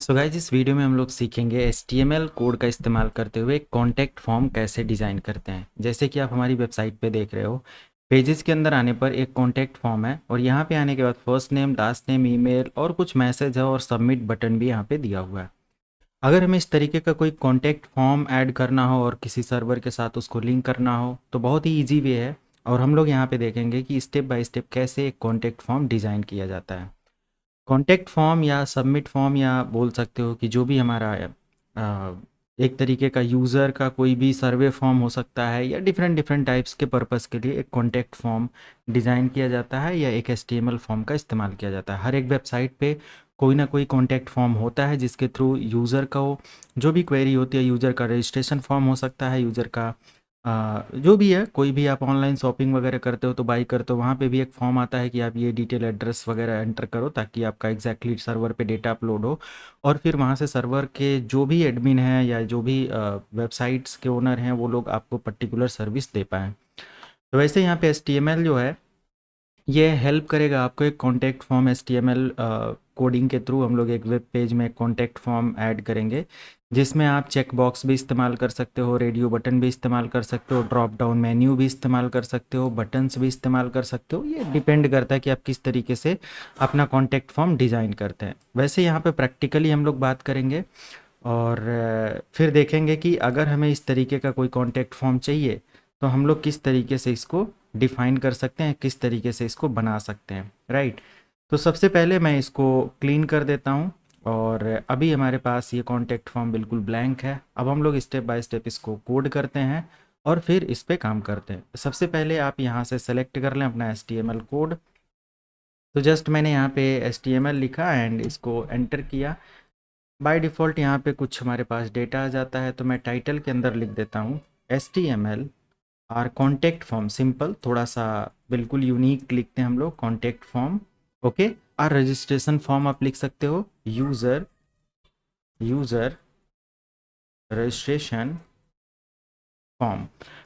So guys, इस video में हम लोग सीखेंगे HTML कोड का इस्तेमाल करते हुए कॉन्टैक्ट फॉर्म कैसे डिज़ाइन करते हैं। जैसे कि आप हमारी वेबसाइट पे देख रहे हो, पेजेस के अंदर आने पर एक कॉन्टैक्ट फॉर्म है और यहाँ पे आने के बाद first name, last name, email और कुछ मैसेज है और सबमिट बटन भी यहाँ पे दिया हुआ है। अगर हमें इस तरीके का कोई कॉन्टैक्ट फॉर्म ऐड करना हो और किसी सर्वर के साथ उसको लिंक करना हो तो बहुत ही ईजी वे है। और हम लोग यहाँ पे देखेंगे कि स्टेप बाय स्टेप कैसे एक कॉन्टैक्ट फॉर्म डिज़ाइन किया जाता है। कॉन्टैक्ट फॉर्म या सबमिट फॉर्म या बोल सकते हो कि जो भी हमारा एक तरीके का यूज़र का कोई भी सर्वे फॉर्म हो सकता है या डिफरेंट डिफरेंट टाइप्स के पर्पस के लिए एक कॉन्टैक्ट फॉर्म डिज़ाइन किया जाता है या एक HTML फॉर्म का इस्तेमाल किया जाता है। हर एक वेबसाइट पे कोई ना कोई कॉन्टैक्ट फॉर्म होता है जिसके थ्रू यूज़र का जो भी क्वेरी होती है, यूज़र का रजिस्ट्रेशन फॉर्म हो सकता है, यूज़र का जो भी है, कोई भी आप ऑनलाइन शॉपिंग वगैरह करते हो तो बाई करते हो, वहाँ पे भी एक फॉर्म आता है कि आप ये डिटेल एड्रेस वगैरह एंटर करो ताकि आपका एग्जैक्टली सर्वर पे डेटा अपलोड हो और फिर वहाँ से सर्वर के जो भी एडमिन हैं या जो भी वेबसाइट्स के ओनर हैं वो लोग आपको पर्टिकुलर सर्विस दे पाएँ। तो वैसे यहाँ पे HTML जो है ये हेल्प करेगा आपको एक कॉन्टैक्ट फॉर्म HTML कोडिंग के थ्रू हम लोग एक वेब पेज में कॉन्टैक्ट फॉर्म ऐड करेंगे जिसमें आप चेक बॉक्स भी इस्तेमाल कर सकते हो, रेडियो बटन भी इस्तेमाल कर सकते हो, ड्रॉप डाउन मेन्यू भी इस्तेमाल कर सकते हो, बटन्स भी इस्तेमाल कर सकते हो। ये डिपेंड करता है कि आप किस तरीके से अपना कॉन्टैक्ट फॉर्म डिज़ाइन करते हैं। वैसे यहाँ पे प्रैक्टिकली हम लोग बात करेंगे और फिर देखेंगे कि अगर हमें इस तरीके का कोई कॉन्टैक्ट फॉर्म चाहिए तो हम लोग किस तरीके से इसको डिफ़ाइन कर सकते हैं, किस तरीके से इसको बना सकते हैं, राइट। तो सबसे पहले मैं इसको क्लीन कर देता हूँ और अभी हमारे पास ये कॉन्टैक्ट फॉर्म बिल्कुल ब्लैंक है। अब हम लोग स्टेप बाय स्टेप इसको कोड करते हैं और फिर इस पे काम करते हैं। सबसे पहले आप यहाँ से सेलेक्ट कर लें अपना HTML कोड। तो जस्ट मैंने यहाँ पे HTML लिखा एंड इसको एंटर किया। बाय डिफ़ॉल्ट यहाँ पे कुछ हमारे पास डेटा आ जाता है तो मैं टाइटल के अंदर लिख देता हूँ HTML और कॉन्टैक्ट फॉर्म, सिंपल, थोड़ा सा बिल्कुल यूनिक लिखते हैं हम लोग, कॉन्टैक्ट फॉर्म। ओके। और रजिस्ट्रेशन फॉर्म आप लिख सकते हो यूज़र यूज़र रजिस्ट्रेशन फॉर्म।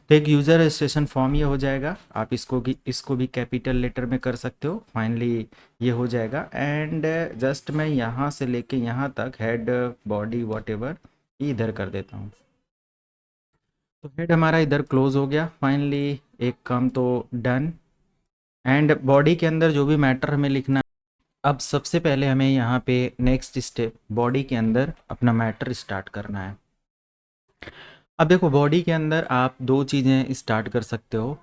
तो एक यूज़र रजिस्ट्रेशन फॉर्म ये हो जाएगा। आप इसको भी कैपिटल लेटर में कर सकते हो। फाइनली ये हो जाएगा एंड जस्ट मैं यहाँ से लेके यहाँ तक हेड बॉडी वॉट एवर इधर कर देता हूँ। तो हेड हमारा इधर क्लोज हो गया। फाइनली एक काम तो डन। एंड बॉडी के अंदर जो भी मैटर हमें लिखना, अब सबसे पहले हमें यहाँ पे नेक्स्ट स्टेप बॉडी के अंदर अपना मैटर स्टार्ट करना है। अब देखो, बॉडी के अंदर आप दो चीज़ें स्टार्ट कर सकते हो।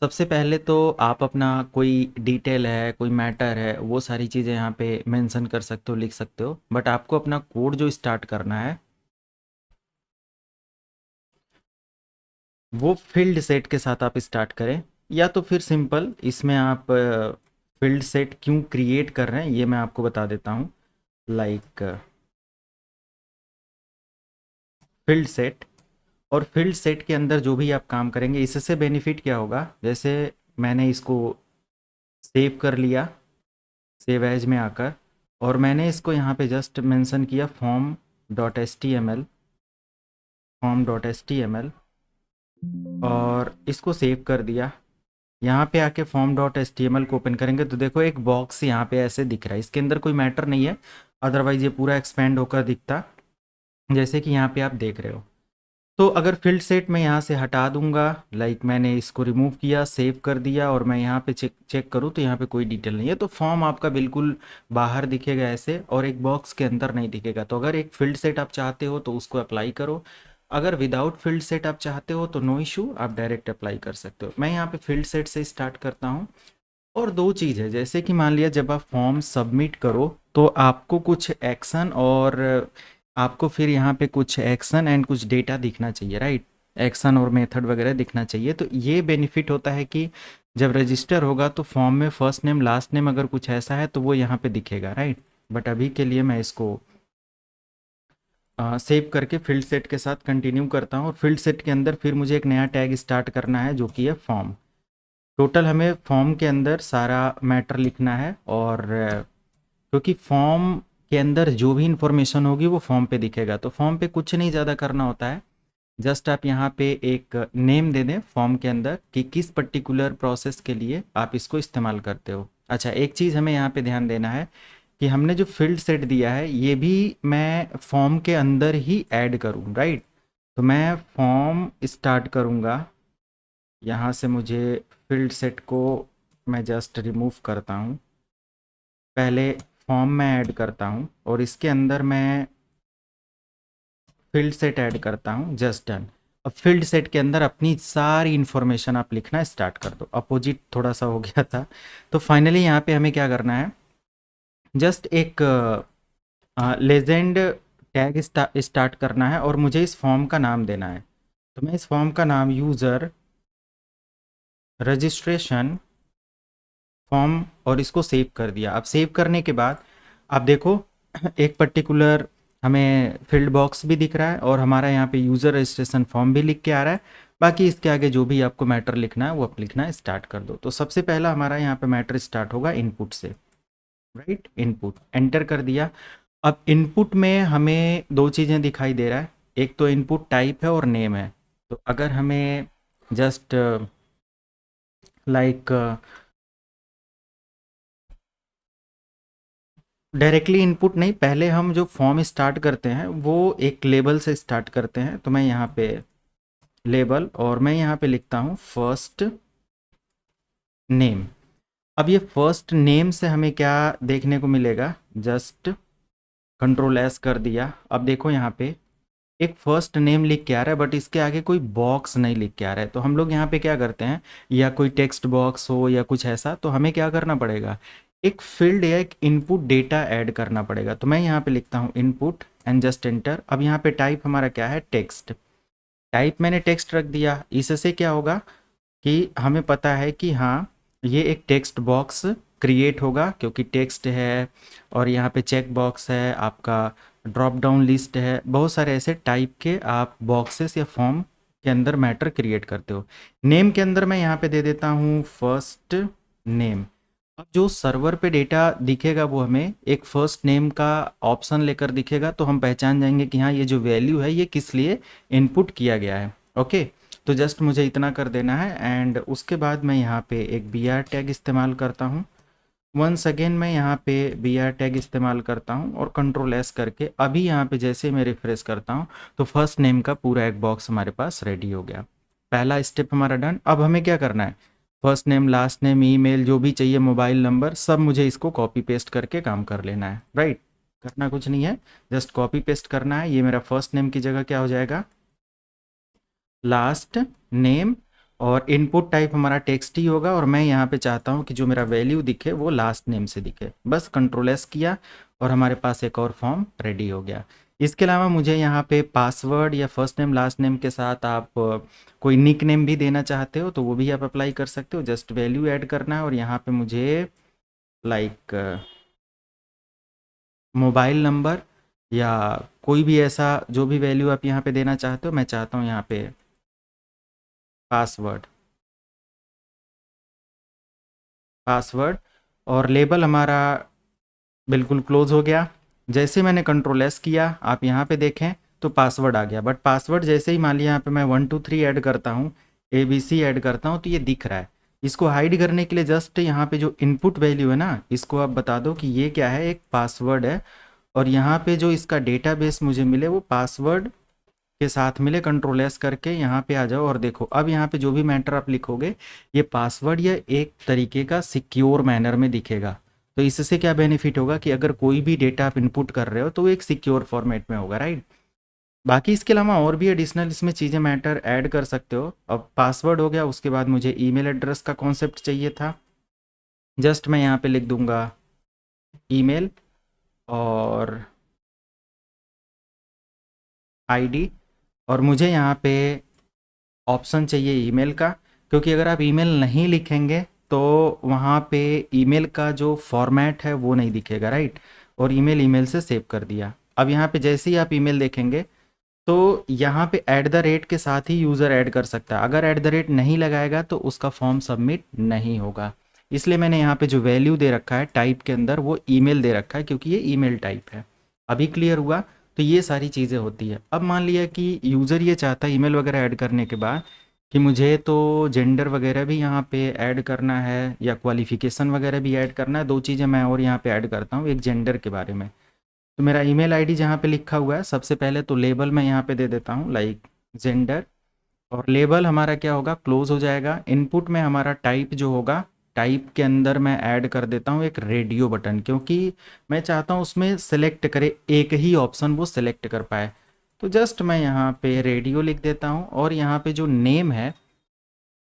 सबसे पहले तो आप अपना कोई डिटेल है, कोई मैटर है, वो सारी चीज़ें यहाँ पे मेंशन कर सकते हो, लिख सकते हो। बट आपको अपना कोड जो स्टार्ट करना है वो फील्ड सेट के साथ आप स्टार्ट करें, या तो फिर सिंपल इसमें आप फील्ड सेट क्यों क्रिएट कर रहे हैं ये मैं आपको बता देता हूँ। लाइक फील्ड सेट, और फील्ड सेट के अंदर जो भी आप काम करेंगे इससे बेनिफिट क्या होगा, जैसे मैंने इसको सेव कर लिया, सेव एज में आकर, और मैंने इसको यहाँ पे जस्ट मेंशन किया फॉर्म.html और इसको सेव कर दिया। यहाँ पे आके फॉर्म.html को ओपन करेंगे तो देखो एक बॉक्स यहाँ पे ऐसे दिख रहा है, इसके अंदर कोई मैटर नहीं है, अदरवाइज ये पूरा एक्सपेंड होकर दिखता, जैसे कि यहाँ पे आप देख रहे हो। तो अगर फील्ड सेट मैं यहाँ से हटा दूंगा, लाइक मैंने इसको रिमूव किया, सेव कर दिया, और मैं यहाँ पे चेक चेक करूँ तो यहाँ पे कोई डिटेल नहीं है, तो फॉर्म आपका बिल्कुल बाहर दिखेगा ऐसे और एक बॉक्स के अंदर नहीं दिखेगा। तो अगर एक फील्ड सेट आप चाहते हो तो उसको अप्लाई करो, अगर विदाउट फील्ड सेट आप चाहते हो तो नो इशू, आप डायरेक्ट अप्लाई कर सकते हो। मैं यहाँ पे फील्ड सेट से स्टार्ट करता हूँ। और दो चीज़ है, जैसे कि मान लिया जब आप फॉर्म सबमिट करो तो आपको कुछ एक्शन और आपको फिर यहाँ पे कुछ एक्शन एंड कुछ डेटा दिखना चाहिए, राइट। एक्शन और मेथड वगैरह दिखना चाहिए। तो ये बेनिफिट होता है कि जब रजिस्टर होगा तो फॉर्म में फर्स्ट नेम लास्ट नेम अगर कुछ ऐसा है तो वो यहाँ पे दिखेगा, राइट। बट अभी के लिए मैं इसको सेव करके फील्ड सेट के साथ कंटिन्यू करता हूँ। और फील्ड सेट के अंदर फिर मुझे एक नया टैग स्टार्ट करना है जो कि है फॉर्म। टोटल हमें फॉर्म के अंदर सारा मैटर लिखना है, और क्योंकि फॉर्म के अंदर जो भी इंफॉर्मेशन होगी वो फॉर्म पे दिखेगा, तो फॉर्म पे कुछ नहीं ज़्यादा करना होता है। जस्ट आप यहाँ पे एक नेम दे दें फॉर्म के अंदर कि किस पर्टिकुलर प्रोसेस के लिए आप इसको इस्तेमाल करते हो। अच्छा, एक चीज़ हमें यहाँ पे ध्यान देना है कि हमने जो फील्ड सेट दिया है ये भी मैं फॉर्म के अंदर ही ऐड करूँ, राइट। तो मैं फॉर्म स्टार्ट करूँगा, यहाँ से मुझे फील्ड सेट को मैं जस्ट रिमूव करता हूँ, पहले फॉर्म में ऐड करता हूँ और इसके अंदर मैं फील्ड सेट ऐड करता हूँ, जस्ट डन। अब फील्ड सेट के अंदर अपनी सारी इन्फॉर्मेशन आप लिखना स्टार्ट कर दो। अपोजिट थोड़ा सा हो गया था। तो फाइनली यहाँ पे हमें क्या करना है, जस्ट एक लेजेंड टैग स्टार्ट करना है और मुझे इस फॉर्म का नाम देना है। तो मैं इस फॉर्म का नाम यूज़र रजिस्ट्रेशन फॉर्म और इसको सेव कर दिया। अब सेव करने के बाद आप देखो एक पर्टिकुलर हमें फील्ड बॉक्स भी दिख रहा है और हमारा यहाँ पे यूज़र रजिस्ट्रेशन फॉर्म भी लिख के आ रहा है। बाकी इसके आगे जो भी आपको मैटर लिखना है वो आप लिखना स्टार्ट कर दो। तो सबसे पहला हमारा यहाँ पे मैटर स्टार्ट होगा इनपुट से, राइट। इनपुट एंटर कर दिया। अब इनपुट में हमें दो चीज़ें दिखाई दे रहा है, एक तो इनपुट टाइप है और नेम है। तो अगर हमें जस्ट लाइक डायरेक्टली इनपुट नहीं, पहले हम जो फॉर्म स्टार्ट करते हैं वो एक लेबल से स्टार्ट करते हैं। तो मैं यहाँ पे लेबल और मैं यहाँ पे लिखता हूँ फर्स्ट नेम। अब ये फर्स्ट नेम से हमें क्या देखने को मिलेगा, जस्ट कंट्रोल एस कर दिया। अब देखो यहाँ पे एक फर्स्ट नेम लिख के आ रहा है बट इसके आगे कोई बॉक्स नहीं लिख के आ रहा है। तो हम लोग यहाँ पे क्या करते हैं, या कोई टेक्स्ट बॉक्स हो या कुछ ऐसा, तो हमें क्या करना पड़ेगा, एक फील्ड या एक इनपुट डेटा ऐड करना पड़ेगा। तो मैं यहाँ पे लिखता हूँ इनपुट एंड जस्ट एंटर। अब यहाँ पे टाइप हमारा क्या है, टेक्स्ट। टाइप मैंने टेक्स्ट रख दिया। इससे क्या होगा कि हमें पता है कि हाँ ये एक टेक्स्ट बॉक्स क्रिएट होगा क्योंकि टेक्स्ट है और यहाँ पे चेक बॉक्स है, आपका ड्रॉप डाउन लिस्ट है, बहुत सारे ऐसे टाइप के आप बॉक्सेस या फॉर्म के अंदर मैटर क्रिएट करते हो। नेम के अंदर मैं यहाँ पे दे देता हूँ फर्स्ट नेम। अब जो सर्वर पे डेटा दिखेगा वो हमें एक फर्स्ट नेम का ऑप्शन लेकर दिखेगा, तो हम पहचान जाएंगे कि हाँ ये जो वैल्यू है ये किस लिए इनपुट किया गया है। ओके, तो जस्ट मुझे इतना कर देना है एंड उसके बाद मैं यहाँ पे एक बी आर टैग इस्तेमाल करता हूँ। वंस अगेन मैं यहाँ पे बी आर टैग इस्तेमाल करता हूँ और कंट्रोल एस करके अभी यहाँ पे जैसे मैं रिफ्रेश करता हूँ तो फर्स्ट नेम का पूरा एक बॉक्स हमारे पास रेडी हो गया। पहला स्टेप हमारा डन। अब हमें क्या करना है, first name, last name, email, जो भी चाहिए, मोबाइल नंबर, सब मुझे इसको कॉपी पेस्ट करके काम कर लेना है, राइट। करना कुछ नहीं है, जस्ट कॉपी पेस्ट करना है। ये मेरा फर्स्ट नेम की जगह क्या हो जाएगा, लास्ट नेम, और इनपुट टाइप हमारा टेक्स्ट ही होगा और मैं यहाँ पे चाहता हूँ कि जो मेरा वैल्यू दिखे वो लास्ट नेम से दिखे। बस कंट्रोल एस किया और हमारे पास एक और फॉर्म रेडी हो गया। इसके अलावा मुझे यहाँ पे पासवर्ड या फर्स्ट नेम लास्ट नेम के साथ आप कोई निक नेम भी देना चाहते हो तो वो भी आप अप्लाई कर सकते हो। जस्ट वैल्यू ऐड करना है और यहाँ पे मुझे लाइक मोबाइल नंबर या कोई भी ऐसा जो भी वैल्यू आप यहाँ पे देना चाहते हो, मैं चाहता हूँ यहाँ पे पासवर्ड। और लेबल हमारा बिल्कुल क्लोज हो गया। जैसे मैंने कंट्रोल एस किया आप यहाँ पे देखें तो पासवर्ड आ गया, बट पासवर्ड जैसे ही मान लिया यहाँ पे मैं 1 2 3 ऐड करता हूँ, ABC ऐड करता हूँ तो ये दिख रहा है। इसको हाइड करने के लिए जस्ट यहाँ पे जो इनपुट वैल्यू है ना, इसको आप बता दो कि ये क्या है, एक पासवर्ड है और यहाँ पे जो इसका डेटाबेस मुझे मिले वो पासवर्ड के साथ मिले। कंट्रोल एस करके यहाँ पे आ जाओ और देखो अब यहाँ पे जो भी मैटर आप लिखोगे ये पासवर्ड या एक तरीके का सिक्योर मैनर में दिखेगा। तो इससे क्या बेनिफिट होगा कि अगर कोई भी डेटा आप इनपुट कर रहे हो तो वो एक सिक्योर फॉर्मेट में होगा, राइट। बाकी इसके अलावा और भी एडिशनल इसमें चीज़ें मैटर ऐड कर सकते हो। अब पासवर्ड हो गया, उसके बाद मुझे ईमेल एड्रेस का कॉन्सेप्ट चाहिए था। जस्ट मैं यहाँ पे लिख दूंगा ईमेल और आईडी, और मुझे यहाँ पे ऑप्शन चाहिए ईमेल का, क्योंकि अगर आप ईमेल नहीं लिखेंगे तो वहाँ पे ईमेल का जो फॉर्मेट है वो नहीं दिखेगा, राइट। और ईमेल ईमेल से सेव कर दिया। अब यहाँ पे जैसे ही आप ईमेल देखेंगे तो यहाँ पे ऐट द रेट के साथ ही यूज़र ऐड कर सकता है। अगर ऐट द रेट नहीं लगाएगा तो उसका फॉर्म सबमिट नहीं होगा। इसलिए मैंने यहाँ पे जो वैल्यू दे रखा है टाइप के अंदर वो ईमेल दे रखा है क्योंकि ये ईमेल टाइप है। अभी क्लियर हुआ। तो ये सारी चीज़ें होती है। अब मान लिया कि यूज़र ये चाहता है ईमेल वगैरह ऐड करने के बाद कि मुझे तो जेंडर वगैरह भी यहाँ पे ऐड करना है या क्वालिफ़िकेशन वगैरह भी ऐड करना है। 2 चीज़ें मैं और यहाँ पे ऐड करता हूँ, एक जेंडर के बारे में। तो मेरा ईमेल आईडी जहाँ पे लिखा हुआ है, सबसे पहले तो लेबल मैं यहाँ पे दे देता हूँ लाइक जेंडर, और लेबल हमारा क्या होगा, क्लोज हो जाएगा। इनपुट में हमारा टाइप जो होगा, टाइप के अंदर मैं ऐड कर देता हूँ एक रेडियो बटन, क्योंकि मैं चाहता हूँ उसमें सेलेक्ट करे, एक ही ऑप्शन वो सेलेक्ट कर पाए। तो जस्ट मैं यहाँ पे रेडियो लिख देता हूँ, और यहाँ पे जो नेम है,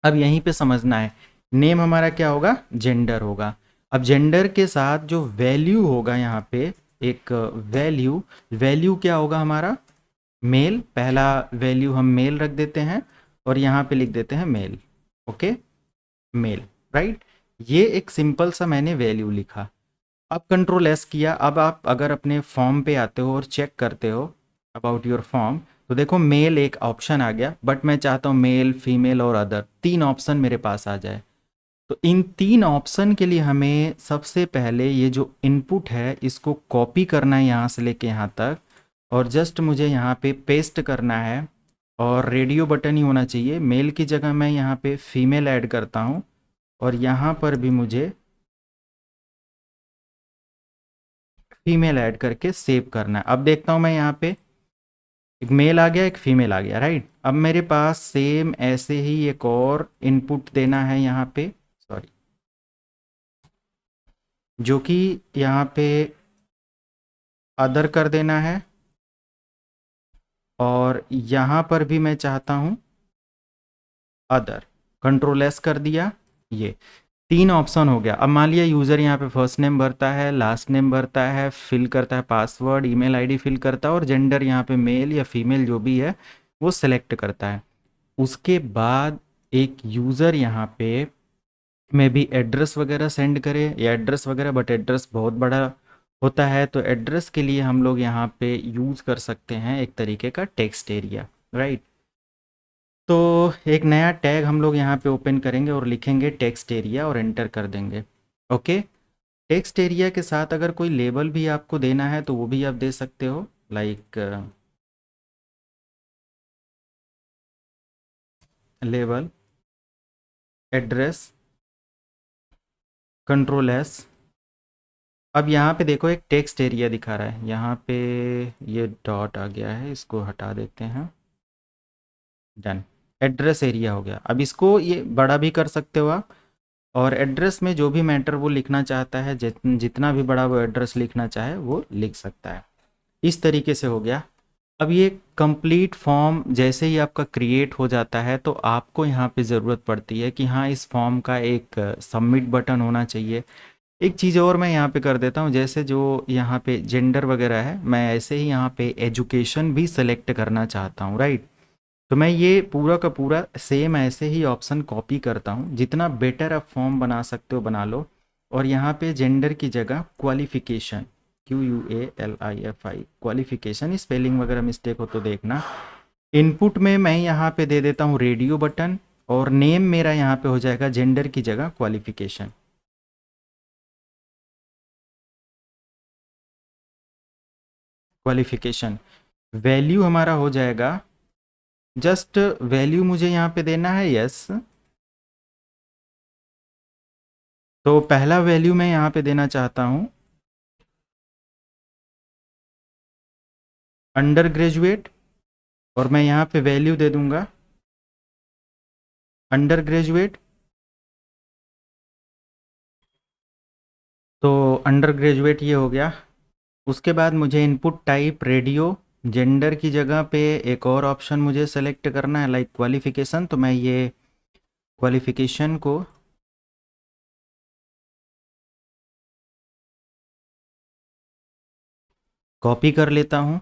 अब यहीं पे समझना है, नेम हमारा क्या होगा, जेंडर होगा। अब जेंडर के साथ जो वैल्यू होगा यहाँ पे, एक वैल्यू, वैल्यू क्या होगा हमारा, मेल। पहला वैल्यू हम मेल रख देते हैं, और यहाँ पे लिख देते हैं मेल। Okay, mail, right. ये एक सिंपल सा मैंने वैल्यू लिखा। अब कंट्रोल एस किया। अब आप अगर अपने फॉर्म पे आते हो और चेक करते हो अबाउट योर फॉर्म, तो देखो मेल एक ऑप्शन आ गया, बट मैं चाहता हूँ मेल, फीमेल और अदर 3 ऑप्शन मेरे पास आ जाए। तो इन 3 ऑप्शन के लिए हमें सबसे पहले ये जो इनपुट है इसको कॉपी करना है यहाँ से लेके यहाँ तक, और जस्ट मुझे यहाँ पे पेस्ट करना है, और रेडियो बटन ही होना चाहिए। मेल की जगह मैं यहाँ पे फीमेल ऐड करता हूँ, और यहाँ पर भी मुझे फीमेल ऐड करके सेव करना है। अब देखता हूँ मैं यहाँ पे एक मेल आ गया, एक फीमेल आ गया, राइट। अब मेरे पास सेम ऐसे ही एक और इनपुट देना है यहाँ पे, सॉरी, जो कि यहाँ पे अदर कर देना है, और यहाँ पर भी मैं चाहता हूँ अदर। कंट्रोल एस कर दिया। ये 3 ऑप्शन हो गया। अब मान लिया यूज़र यहाँ पे फर्स्ट नेम भरता है, लास्ट नेम भरता है, फिल करता है पासवर्ड, ईमेल आईडी फिल करता है, और जेंडर यहाँ पे मेल या फीमेल जो भी है वो सेलेक्ट करता है। उसके बाद एक यूज़र यहाँ पे में भी एड्रेस वगैरह सेंड करे, या एड्रेस वगैरह, बट एड्रेस बहुत बड़ा होता है, तो एड्रेस के लिए हम लोग यहाँ पे यूज़ कर सकते हैं एक तरीके का टेक्स्ट एरिया, राइट। तो एक नया टैग हम लोग यहाँ पे ओपन करेंगे और लिखेंगे टेक्स्ट एरिया, और एंटर कर देंगे। ओके, टेक्स्ट एरिया के साथ अगर कोई लेबल भी आपको देना है तो वो भी आप दे सकते हो, like label, address, control S. अब यहाँ पे देखो एक टेक्स्ट एरिया दिखा रहा है, यहाँ पे ये डॉट आ गया है, इसको हटा देते हैं, डन। एड्रेस एरिया हो गया। अब इसको ये बड़ा भी कर सकते हो आप, और एड्रेस में जो भी मैटर वो लिखना चाहता है, जितना भी बड़ा वो एड्रेस लिखना चाहे वो लिख सकता है। इस तरीके से हो गया। अब ये कंप्लीट फॉर्म जैसे ही आपका क्रिएट हो जाता है, तो आपको यहाँ पे ज़रूरत पड़ती है कि हाँ, इस फॉर्म का एक सबमिट बटन होना चाहिए। एक चीज़ और मैं यहाँ पे कर देता हूँ, जैसे जो यहाँ पे जेंडर वगैरह है, मैं ऐसे ही यहाँ पे एजुकेशन भी सेलेक्ट करना चाहता हूँ, राइट। तो मैं ये पूरा का पूरा सेम ऐसे ही ऑप्शन कॉपी करता हूँ। जितना बेटर आप फॉर्म बना सकते हो बना लो, और यहाँ पे जेंडर की जगह क्वालिफिकेशन, QUALIFI, क्वालिफिकेशन, स्पेलिंग वगैरह मिस्टेक हो तो देखना। इनपुट में मैं यहाँ पे दे देता हूँ रेडियो बटन, और नेम मेरा यहाँ पे हो जाएगा जेंडर की जगह क्वालिफिकेशन। क्वालिफिकेशन वैल्यू हमारा हो जाएगा, जस्ट वैल्यू मुझे यहाँ पे देना है यस। तो पहला वैल्यू मैं यहाँ पे देना चाहता हूँ अंडर ग्रेजुएट, और मैं यहाँ पे वैल्यू दे दूंगा अंडर ग्रेजुएट। तो अंडर ग्रेजुएट ये हो गया। उसके बाद मुझे इनपुट टाइप रेडियो, जेंडर की जगह पे एक और ऑप्शन मुझे सेलेक्ट करना है लाइक क्वालिफिकेशन, तो मैं ये क्वालिफिकेशन को कॉपी कर लेता हूँ,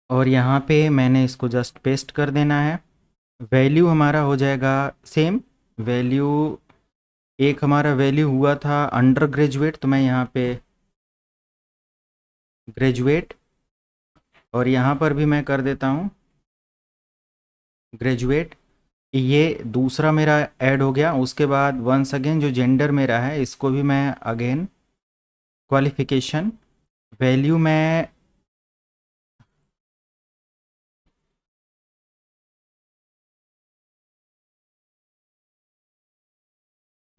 और यहाँ पे मैंने इसको जस्ट पेस्ट कर देना है। वैल्यू हमारा हो जाएगा सेम वैल्यू। एक हमारा वैल्यू हुआ था अंडर ग्रेजुएट, तो मैं यहाँ पे ग्रेजुएट, और यहाँ पर भी मैं कर देता हूँ ग्रेजुएट। ये दूसरा मेरा ऐड हो गया। उसके बाद वंस अगेन जो जेंडर मेरा है इसको भी मैं अगेन क्वालिफिकेशन, वैल्यू मैं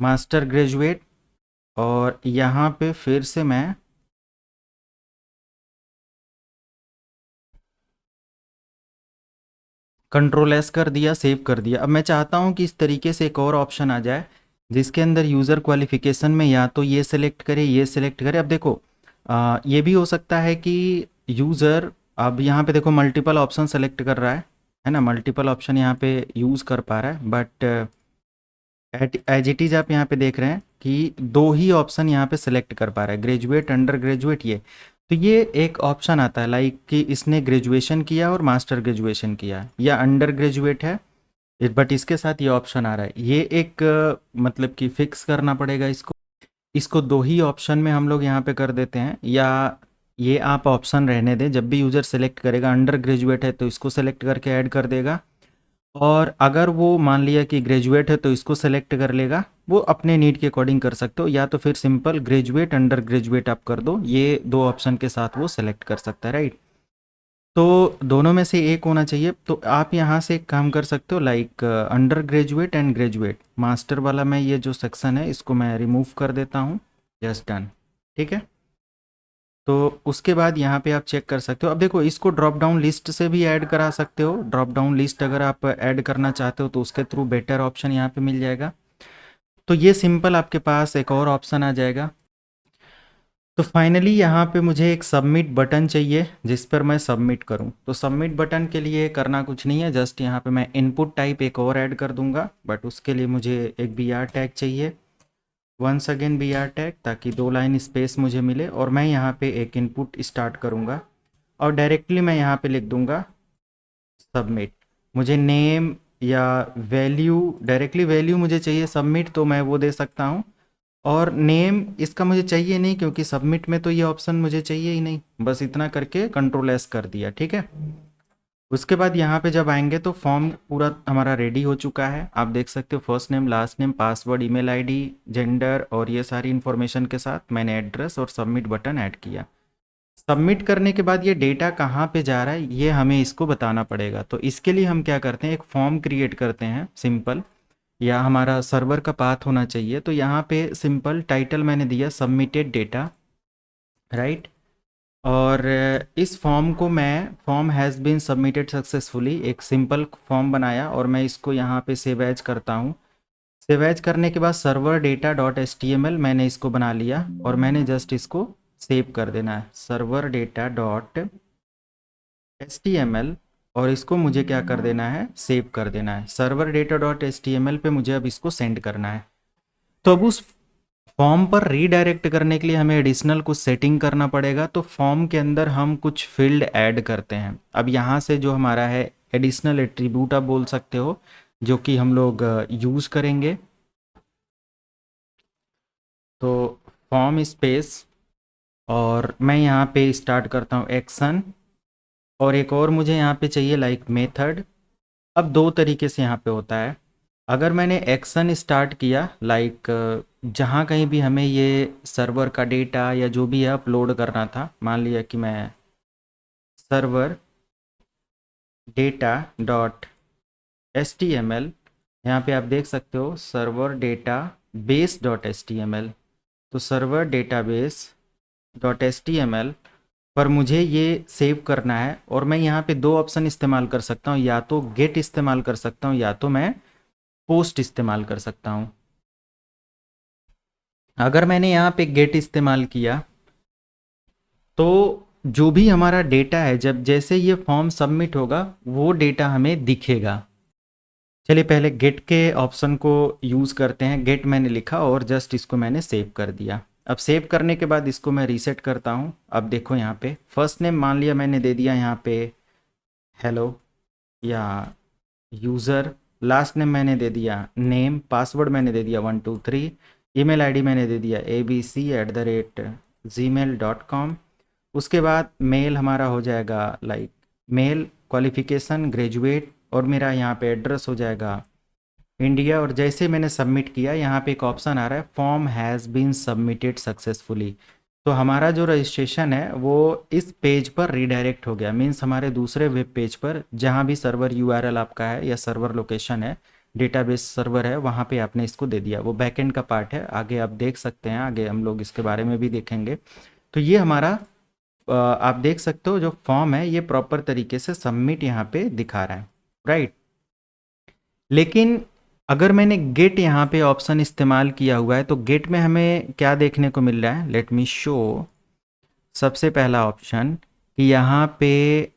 मास्टर ग्रेजुएट, और यहाँ पे फिर से मैं कंट्रोल एस कर दिया, सेव कर दिया। अब मैं चाहता हूँ कि इस तरीके से एक और ऑप्शन आ जाए जिसके अंदर यूज़र क्वालिफिकेशन में या तो ये सिलेक्ट करे, ये सिलेक्ट करे। अब देखो ये भी हो सकता है कि यूज़र, अब यहाँ पे देखो मल्टीपल ऑप्शन सेलेक्ट कर रहा है ना, मल्टीपल ऑप्शन यहाँ पे यूज़ कर पा रहा है, बट एज इट इज़ आप यहाँ पे देख रहे हैं कि दो ही ऑप्शन यहाँ पे सिलेक्ट कर पा रहा है, ग्रेजुएट, अंडर ग्रेजुएट। ये तो ये एक ऑप्शन आता है लाइक कि इसने ग्रेजुएशन किया और मास्टर ग्रेजुएशन किया, या अंडर ग्रेजुएट है बट इसके साथ ये ऑप्शन आ रहा है। ये एक मतलब कि फिक्स करना पड़ेगा इसको। इसको दो ही ऑप्शन में हम लोग यहाँ पे कर देते हैं, या ये आप ऑप्शन रहने दें, जब भी यूज़र सेलेक्ट करेगा अंडर ग्रेजुएट है तो इसको सेलेक्ट करके ऐड कर देगा, और अगर वो मान लिया कि ग्रेजुएट है तो इसको सेलेक्ट कर लेगा। वो अपने नीड के अकॉर्डिंग कर सकते हो, या तो फिर सिंपल ग्रेजुएट अंडर ग्रेजुएट आप कर दो, ये दो ऑप्शन के साथ वो सेलेक्ट कर सकता है, राइट। तो दोनों में से एक होना चाहिए। तो आप यहाँ से एक काम कर सकते हो like under graduate and graduate, master वाला मैं ये जो सेक्शन है इसको मैं रिमूव कर देता हूँ, जस्ट डन, ठीक है। तो उसके बाद यहाँ पे आप चेक कर सकते हो। अब देखो इसको ड्रॉप डाउन लिस्ट से भी ऐड करा सकते हो, ड्रॉप डाउन लिस्ट अगर आप ऐड करना चाहते हो तो उसके थ्रू बेटर ऑप्शन यहाँ पे मिल जाएगा। तो ये सिंपल आपके पास एक और ऑप्शन आ जाएगा। तो फाइनली यहाँ पे मुझे एक सबमिट बटन चाहिए जिस पर मैं सबमिट करूँ। तो सबमिट बटन के लिए करना कुछ नहीं है, जस्ट यहाँ पे मैं इनपुट टाइप एक और ऐड कर दूंगा, बट उसके लिए मुझे एक बी आर टैग चाहिए, once again B R tag, ताकि 2 लाइन स्पेस मुझे मिले। और मैं यहाँ पे एक इनपुट स्टार्ट करूँगा और डायरेक्टली मैं यहाँ पे लिख दूँगा सबमिट। मुझे नेम या वैल्यू, डायरेक्टली वैल्यू मुझे चाहिए सबमिट, तो मैं वो दे सकता हूँ। और नेम इसका मुझे चाहिए नहीं क्योंकि सबमिट में तो ये ऑप्शन मुझे चाहिए ही नहीं, बस इतना करके कंट्रोल एस कर दिया, ठीक है। उसके बाद यहाँ पे जब आएंगे तो फॉर्म पूरा हमारा रेडी हो चुका है। आप देख सकते हो first name, last name, password, email ID, gender और ये सारी इन्फॉर्मेशन के साथ मैंने एड्रेस और सबमिट बटन ऐड किया। सबमिट करने के बाद ये डेटा कहाँ पे जा रहा है ये हमें इसको बताना पड़ेगा। तो इसके लिए हम क्या करते हैं, एक फॉर्म क्रिएट करते हैं सिंपल, या हमारा सर्वर का पाथ होना चाहिए। तो यहाँ पे सिंपल टाइटल मैंने दिया सबमिटेड डेटा, राइट। और इस फॉर्म को मैं form has been submitted successfully, एक सिंपल फॉर्म बनाया और मैं इसको यहाँ पे सेव एज करता हूँ। सेव एज करने के बाद server data dot H T M L मैंने इसको बना लिया और मैंने जस्ट इसको सेव कर देना है, server data dot H T M L, और इसको मुझे क्या कर देना है, सेव कर देना है। Server data dot H T M L पे मुझे अब इसको सेंड करना है। तो अब उस फॉर्म पर रीडायरेक्ट करने के लिए हमें एडिशनल कुछ सेटिंग करना पड़ेगा। तो फॉर्म के अंदर हम कुछ फील्ड ऐड करते हैं। अब यहाँ से जो हमारा है एडिशनल एट्रीब्यूट आप बोल सकते हो, जो कि हम लोग यूज़ करेंगे। तो फॉर्म स्पेस, और मैं यहाँ पे स्टार्ट करता हूँ एक्शन, और एक और मुझे यहाँ पे चाहिए लाइक मेथड। अब दो तरीके से यहाँ पे होता है। अगर मैंने एक्शन स्टार्ट किया लाइक जहाँ कहीं भी हमें ये सर्वर का डेटा या जो भी है अपलोड करना था, मान लिया कि मैं server data dot H T M L, यहाँ पे आप देख सकते हो server database dot H T M L. तो server database dot H T M L पर मुझे ये सेव करना है, और मैं यहाँ पे दो ऑप्शन इस्तेमाल कर सकता हूँ, या तो गेट इस्तेमाल कर सकता हूँ या तो मैं पोस्ट इस्तेमाल कर सकता हूँ। अगर मैंने यहाँ पे गेट इस्तेमाल किया तो जो भी हमारा डेटा है, जब जैसे ये फॉर्म सबमिट होगा वो डेटा हमें दिखेगा। चलिए पहले गेट के ऑप्शन को यूज़ करते हैं। गेट मैंने लिखा और जस्ट इसको मैंने सेव कर दिया। अब सेव करने के बाद इसको मैं रीसेट करता हूँ। अब देखो यहाँ पे फर्स्ट नेम मान लिया मैंने दे दिया यहाँ पे हेलो या यूज़र, लास्ट नेम मैंने दे दिया नेम, पासवर्ड मैंने दे दिया 123, ईमेल आईडी मैंने दे दिया abc@gmail.com। उसके बाद मेल हमारा हो जाएगा लाइक मेल, क्वालिफिकेशन ग्रेजुएट, और मेरा यहाँ पे एड्रेस हो जाएगा इंडिया। और जैसे मैंने सबमिट किया यहाँ पे एक ऑप्शन आ रहा है form has been submitted successfully. तो हमारा जो रजिस्ट्रेशन है वो इस पेज पर रीडायरेक्ट हो गया, मीन्स हमारे दूसरे वेब पेज पर जहाँ भी सर्वर यूआरएल आपका है या सर्वर लोकेशन है डेटाबेस सर्वर है वहाँ पे आपने इसको दे दिया, वो बैकएंड का पार्ट है, आगे आप देख सकते हैं, आगे हम लोग इसके बारे में भी देखेंगे। तो ये हमारा आप देख सकते हो जो फॉर्म है ये प्रॉपर तरीके से सबमिट यहाँ पे दिखा रहा है, राइट। लेकिन अगर मैंने गेट यहाँ पे ऑप्शन इस्तेमाल किया हुआ है तो गेट में हमें क्या देखने को मिल रहा है, लेट मी शो। सबसे पहला ऑप्शन कि यहाँ पे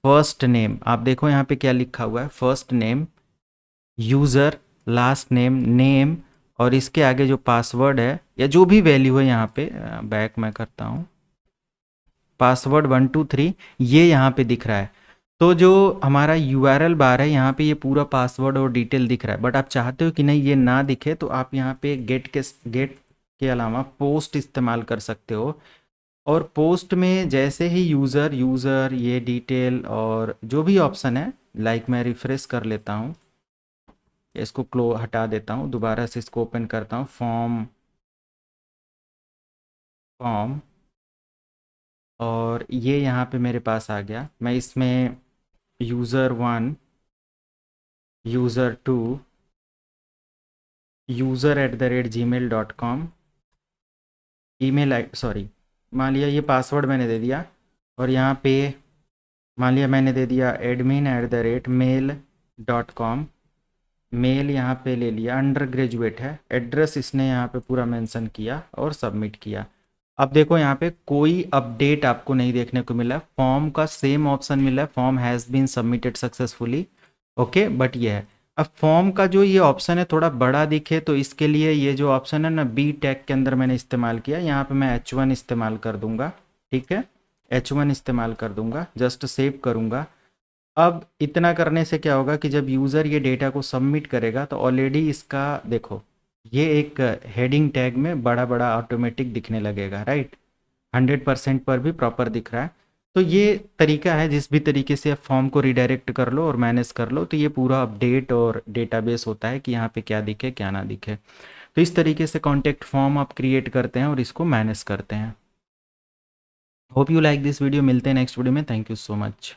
फर्स्ट नेम, आप देखो यहाँ पे क्या लिखा हुआ है, first name, user, last name, name, और इसके आगे जो पासवर्ड है या जो भी वैल्यू है यहाँ पे, बैक मैं करता हूँ, पासवर्ड 123 ये यहाँ पे दिख रहा है। तो जो हमारा यूआरएल बार है यहाँ पे ये पूरा पासवर्ड और डिटेल दिख रहा है, बट आप चाहते हो कि नहीं ये ना दिखे तो आप यहाँ पे गेट के अलावा पोस्ट इस्तेमाल कर सकते हो। और पोस्ट में जैसे ही यूज़र ये डिटेल और जो भी ऑप्शन है, लाइक मैं रिफ्रेश कर लेता हूँ, इसको हटा देता हूँ, दोबारा से इसको ओपन करता हूँ, फॉर्म, और ये यहाँ पे मेरे पास आ गया। मैं इसमें यूज़र 1, यूज़र 2, user@gmail.com, ईमेल आई, सॉरी, मान लिया ये पासवर्ड मैंने दे दिया, और यहाँ पे मान लिया मैंने दे दिया admin@mail.com, मेल यहाँ पे ले लिया, अंडर ग्रेजुएट है, एड्रेस इसने यहाँ पे पूरा मेंशन किया और सबमिट किया। अब देखो यहाँ पे कोई अपडेट आपको नहीं देखने को मिला, फॉर्म का सेम ऑप्शन मिला है, form has been submitted successfully, okay, but ये है। अब फॉर्म का जो ये ऑप्शन है थोड़ा बड़ा दिखे तो इसके लिए ये जो ऑप्शन है ना, बी टैग के अंदर मैंने इस्तेमाल किया, यहाँ पे मैं H1 इस्तेमाल कर दूंगा, ठीक है, H1 इस्तेमाल कर दूंगा, जस्ट सेव करूंगा। अब इतना करने से क्या होगा कि जब यूज़र ये डेटा को सबमिट करेगा तो ऑलरेडी इसका देखो ये एक हेडिंग टैग में बड़ा बड़ा ऑटोमेटिक दिखने लगेगा, राइट, 100% पर भी प्रॉपर दिख रहा है। तो ये तरीका है, जिस भी तरीके से आप फॉर्म को रिडायरेक्ट कर लो और मैनेज कर लो तो ये पूरा अपडेट और डेटाबेस होता है कि यहाँ पे क्या दिखे क्या ना दिखे। तो इस तरीके से कॉन्टैक्ट फॉर्म आप क्रिएट करते हैं और इसको मैनेज करते हैं। Hope you like this video, मिलते हैं नेक्स्ट वीडियो में, थैंक यू सो मच।